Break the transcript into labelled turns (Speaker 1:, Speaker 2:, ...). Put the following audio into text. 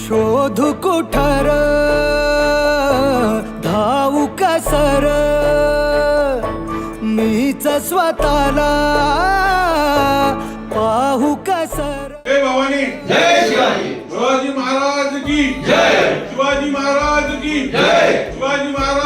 Speaker 1: शोधू कुठार धावू कसर मीच स्वतःला पाहू कसर।
Speaker 2: जय भवानी,
Speaker 3: जय शिवाजी,
Speaker 2: शिवाजी महाराज की
Speaker 3: जय,
Speaker 2: शिवाजी महाराज की
Speaker 3: जय,
Speaker 2: शिवाजी महाराज